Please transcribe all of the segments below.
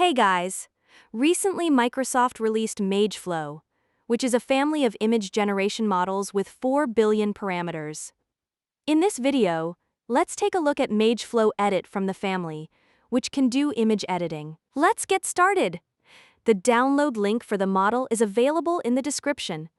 Hey guys! Recently Microsoft released Mage, which is a family of image generation models with 4 billion parameters. In this video, let's take a look at Mage Edit from the family, which can do image editing. Let's get started! The download link for the model is available in the description.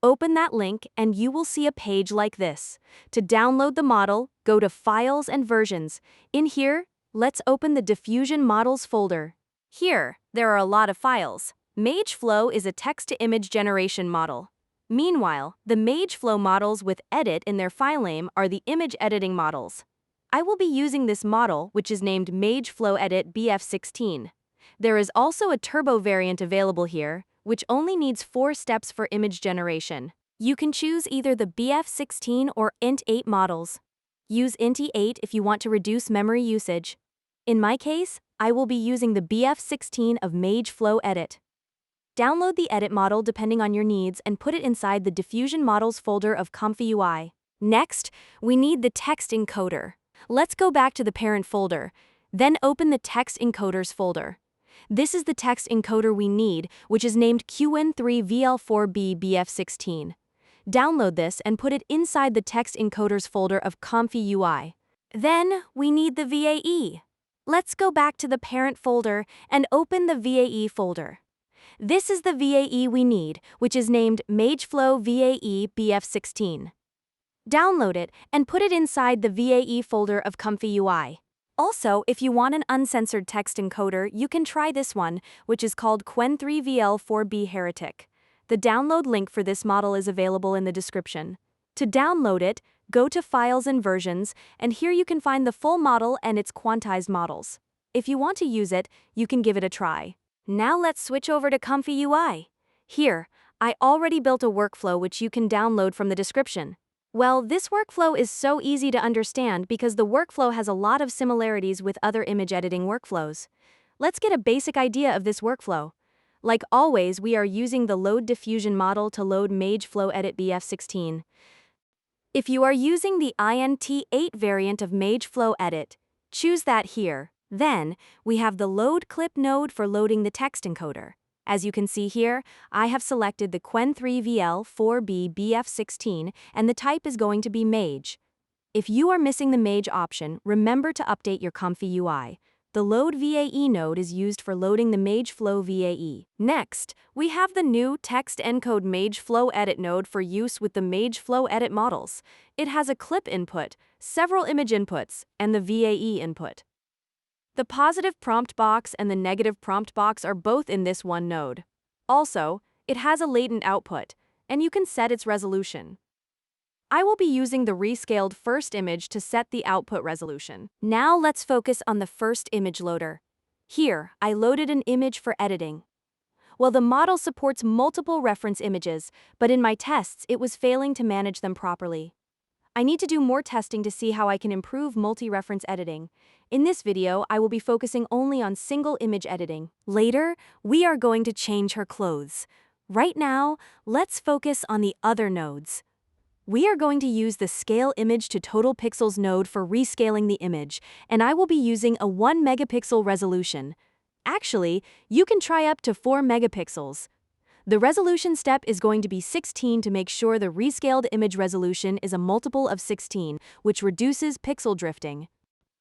Open that link and you will see a page like this. To download the model, go to Files and Versions. In here, let's open the Diffusion Models folder. Here, there are a lot of files. Mage is a text-to-image generation model. Meanwhile, the Mage models with edit in their file name are the image editing models. I will be using this model, which is named Mage Edit BF16. There is also a turbo variant available here, which only needs 4 steps for image generation. You can choose either the BF16 or int8 models. Use int8 if you want to reduce memory usage. In my case, I will be using the BF16 of Mage Edit. Download the edit model depending on your needs and put it inside the Diffusion Models folder of ComfyUI. Next, we need the text encoder. Let's go back to the parent folder, then open the text encoders folder. This is the text encoder we need, which is named Qwen 3VL4B BF16. Download this and put it inside the text encoders folder of ComfyUI. Then, we need the VAE. Let's go back to the parent folder and open the VAE folder. This is the VAE we need, which is named Mage VAE BF16. Download it and put it inside the VAE folder of ComfyUI. Also, if you want an uncensored text encoder, you can try this one, which is called Qwen 3VL4B Heretic. The download link for this model is available in the description. To download it, go to Files and Versions, and here you can find the full model and its quantized models. If you want to use it, you can give it a try. Now let's switch over to ComfyUI. Here, I already built a workflow which you can download from the description. Well, this workflow is so easy to understand because the workflow has a lot of similarities with other image editing workflows. Let's get a basic idea of this workflow. Like always, we are using the Load Diffusion model to load Mage Edit BF16. If you are using the int8 variant of Mage Edit, choose that here. Then, we have the Load Clip node for loading the text encoder. As you can see here, I have selected the Qwen 3VL4B BF16 and the type is going to be Mage. If you are missing the Mage option, remember to update your ComfyUI. The Load VAE node is used for loading the Mage VAE. Next, we have the new Text Encode Mage Edit node for use with the Mage Edit models. It has a clip input, several image inputs, and the VAE input. The positive prompt box and the negative prompt box are both in this one node. Also, it has a latent output, and you can set its resolution. I will be using the rescaled first image to set the output resolution. Now let's focus on the first image loader. Here, I loaded an image for editing. Well, the model supports multiple reference images, but in my tests it was failing to manage them properly. I need to do more testing to see how I can improve multi-reference editing. In this video, I will be focusing only on single image editing. Later, we are going to change her clothes. Right now, let's focus on the other nodes. We are going to use the Scale Image to Total Pixels node for rescaling the image, and I will be using a 1 megapixel resolution. Actually, you can try up to 4 megapixels. The resolution step is going to be 16 to make sure the rescaled image resolution is a multiple of 16, which reduces pixel drifting.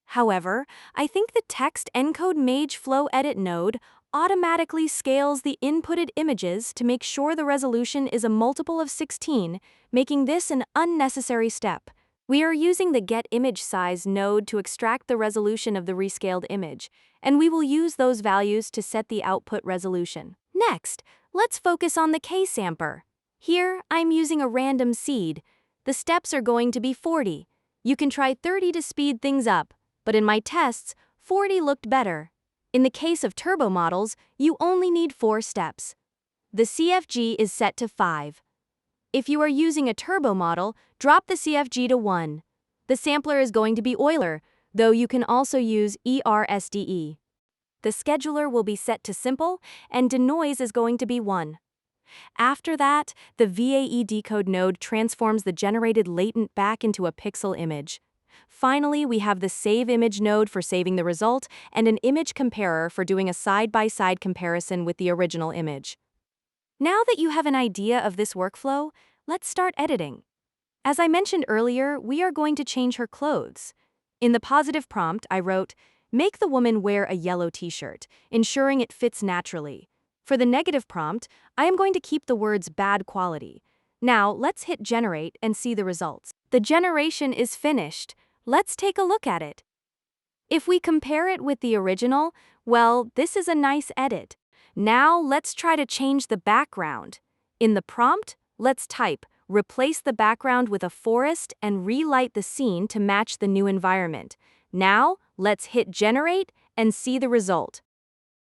However, I think the Text Encode Mage Edit node automatically scales the inputted images to make sure the resolution is a multiple of 16, making this an unnecessary step. We are using the Get Image Size node to extract the resolution of the rescaled image, and we will use those values to set the output resolution. Next, let's focus on the K-samper. Here, I'm using a random seed. The steps are going to be 40. You can try 30 to speed things up, but in my tests, 40 looked better. In the case of turbo models, you only need 4 steps. The CFG is set to 5. If you are using a turbo model, drop the CFG to 1. The sampler is going to be Euler, though you can also use ERSDE. The scheduler will be set to simple, and denoise is going to be 1. After that, the VAE decode node transforms the generated latent back into a pixel image. Finally, we have the Save Image node for saving the result and an image comparer for doing a side-by-side comparison with the original image. Now that you have an idea of this workflow, let's start editing. As I mentioned earlier, we are going to change her clothes. In the positive prompt, I wrote, "Make the woman wear a yellow t-shirt, ensuring it fits naturally." For the negative prompt, I am going to keep the words bad quality. Now, let's hit generate and see the results. The generation is finished. Let's take a look at it. If we compare it with the original, well, this is a nice edit. Now, let's try to change the background. In the prompt, let's type, "Replace the background with a forest and relight the scene to match the new environment." Now, let's hit generate and see the result.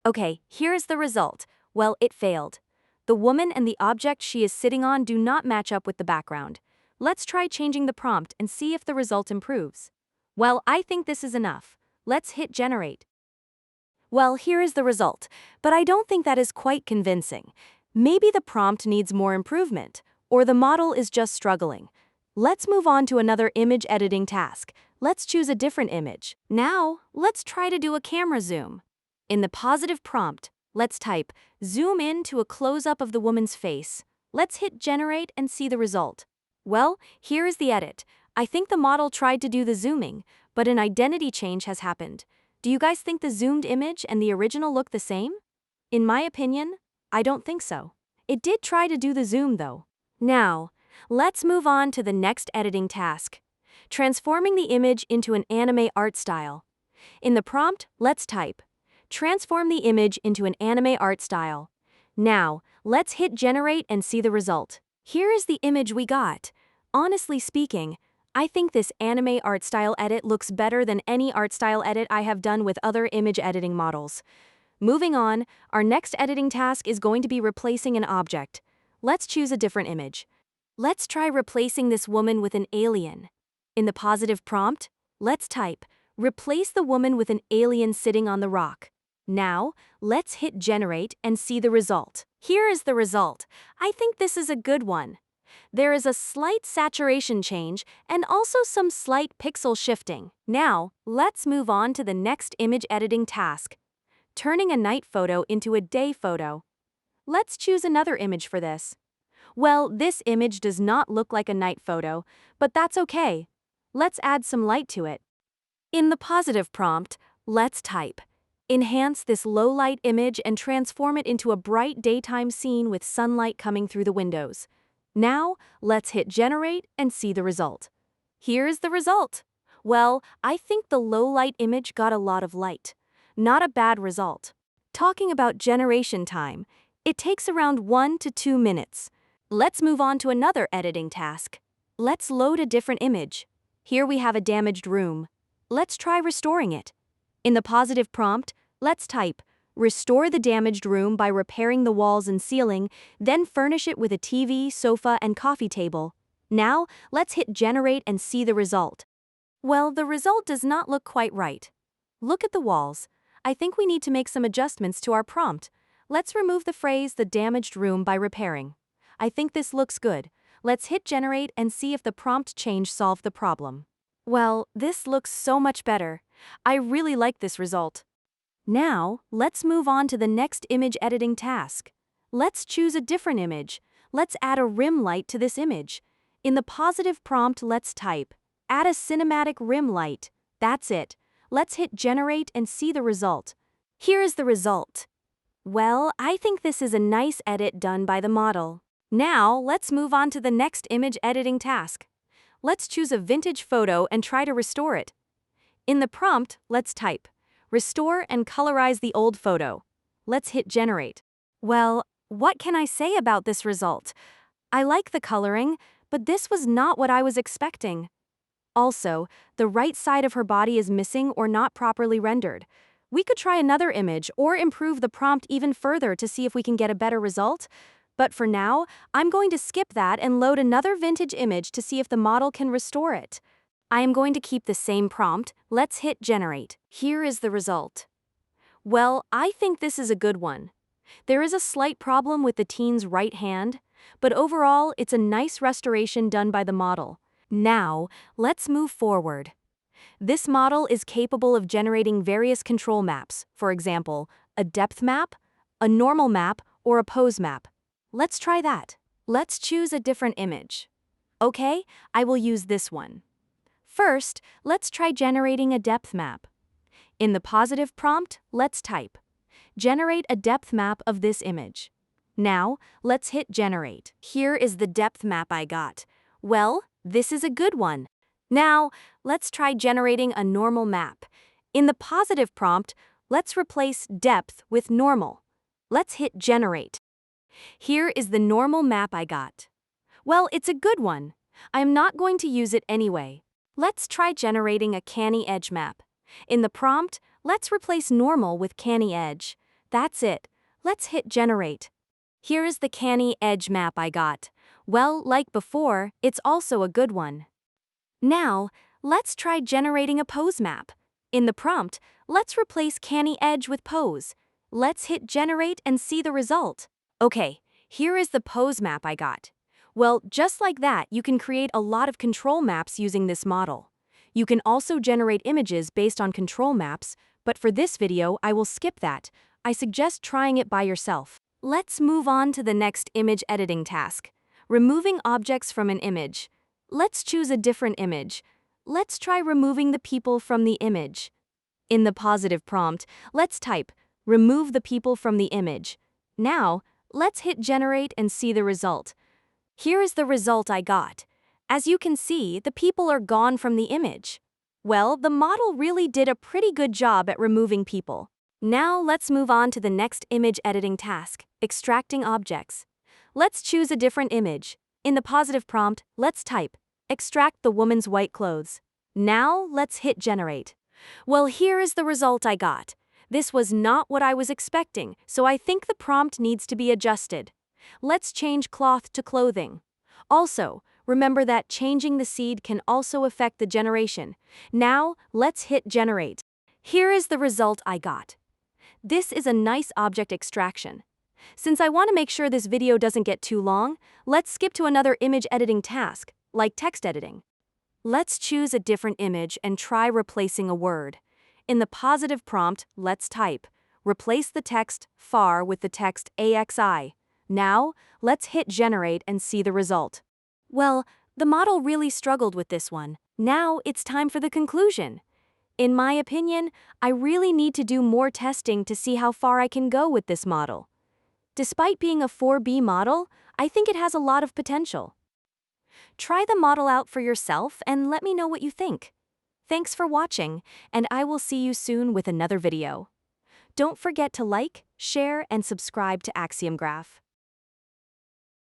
Okay, here's the result. Well, it failed. The woman and the object she is sitting on do not match up with the background. Let's try changing the prompt and see if the result improves. Well, I think this is enough. Let's hit generate. Well, here is the result, but I don't think that is quite convincing. Maybe the prompt needs more improvement, or the model is just struggling. Let's move on to another image editing task. Let's choose a different image. Now, let's try to do a camera zoom. In the positive prompt, let's type, "Zoom in to a close-up of the woman's face." Let's hit generate and see the result. Well, here is the edit. I think the model tried to do the zooming, but an identity change has happened. Do you guys think the zoomed image and the original look the same? In my opinion, I don't think so. It did try to do the zoom though. Now, let's move on to the next editing task. Transforming the image into an anime art style. In the prompt, let's type, "Transform the image into an anime art style." Now, let's hit generate and see the result. Here is the image we got. Honestly speaking, I think this anime art style edit looks better than any art style edit I have done with other image editing models. Moving on, our next editing task is going to be replacing an object. Let's choose a different image. Let's try replacing this woman with an alien. In the positive prompt, let's type, "Replace the woman with an alien sitting on the rock." Now, let's hit generate and see the result. Here is the result. I think this is a good one. There is a slight saturation change and also some slight pixel shifting. Now, let's move on to the next image editing task, turning a night photo into a day photo. Let's choose another image for this. Well, this image does not look like a night photo, but that's okay. Let's add some light to it. In the positive prompt, let's type, "Enhance this low-light image and transform it into a bright daytime scene with sunlight coming through the windows." Now, let's hit generate and see the result. Here is the result. Well, I think the low-light image got a lot of light. Not a bad result. Talking about generation time, it takes around 1 to 2 minutes. Let's move on to another editing task. Let's load a different image. Here we have a damaged room. Let's try restoring it. In the positive prompt, let's type, "Restore the damaged room by repairing the walls and ceiling, then furnish it with a TV, sofa, and coffee table." Now, let's hit generate and see the result. Well, the result does not look quite right. Look at the walls. I think we need to make some adjustments to our prompt. Let's remove the phrase "the damaged room by repairing." I think this looks good. Let's hit generate and see if the prompt change solved the problem. Well, this looks so much better. I really like this result. Now, let's move on to the next image editing task. Let's choose a different image. Let's add a rim light to this image. In the positive prompt, let's type, "Add a cinematic rim light." That's it. Let's hit generate and see the result. Here is the result. Well, I think this is a nice edit done by the model. Now, let's move on to the next image editing task. Let's choose a vintage photo and try to restore it. In the prompt, let's type, "Restore and colorize the old photo." Let's hit generate. Well, what can I say about this result? I like the coloring, but this was not what I was expecting. Also, the right side of her body is missing or not properly rendered. We could try another image or improve the prompt even further to see if we can get a better result. But for now, I'm going to skip that and load another vintage image to see if the model can restore it. I am going to keep the same prompt. Let's hit generate. Here is the result. Well, I think this is a good one. There is a slight problem with the teen's right hand, but overall, it's a nice restoration done by the model. Now, let's move forward. This model is capable of generating various control maps, for example, a depth map, a normal map, or a pose map. Let's try that. Let's choose a different image. Okay, I will use this one. First, let's try generating a depth map. In the positive prompt, let's type, "Generate a depth map of this image." Now, let's hit generate. Here is the depth map I got. Well, this is a good one. Now, let's try generating a normal map. In the positive prompt, let's replace depth with normal. Let's hit generate. Here is the normal map I got. Well, it's a good one. I am not going to use it anyway. Let's try generating a Canny edge map. In the prompt, let's replace normal with Canny edge. That's it. Let's hit generate. Here is the Canny edge map I got. Well, like before, it's also a good one. Now, let's try generating a pose map. In the prompt, let's replace Canny edge with pose. Let's hit generate and see the result. Okay, here is the pose map I got. Well, just like that, you can create a lot of control maps using this model. You can also generate images based on control maps, but for this video, I will skip that. I suggest trying it by yourself. Let's move on to the next image editing task. Removing objects from an image. Let's choose a different image. Let's try removing the people from the image. In the positive prompt, let's type, "Remove the people from the image." Now, let's hit generate and see the result. Here is the result I got. As you can see, the people are gone from the image. Well, the model really did a pretty good job at removing people. Now let's move on to the next image editing task, extracting objects. Let's choose a different image. In the positive prompt, let's type, "Extract the woman's white clothes." Now let's hit generate. Well, here is the result I got. This was not what I was expecting, so I think the prompt needs to be adjusted. Let's change cloth to clothing. Also, remember that changing the seed can also affect the generation. Now, let's hit generate. Here is the result I got. This is a nice object extraction. Since I want to make sure this video doesn't get too long, let's skip to another image editing task, like text editing. Let's choose a different image and try replacing a word. In the positive prompt, let's type, "Replace the text far with the text AXI." Now, let's hit generate and see the result. Well, the model really struggled with this one. Now it's time for the conclusion. In my opinion, I really need to do more testing to see how far I can go with this model. Despite being a 4B model, I think it has a lot of potential. Try the model out for yourself and let me know what you think. Thanks for watching, and I will see you soon with another video. Don't forget to like, share, and subscribe to Axiom Graph.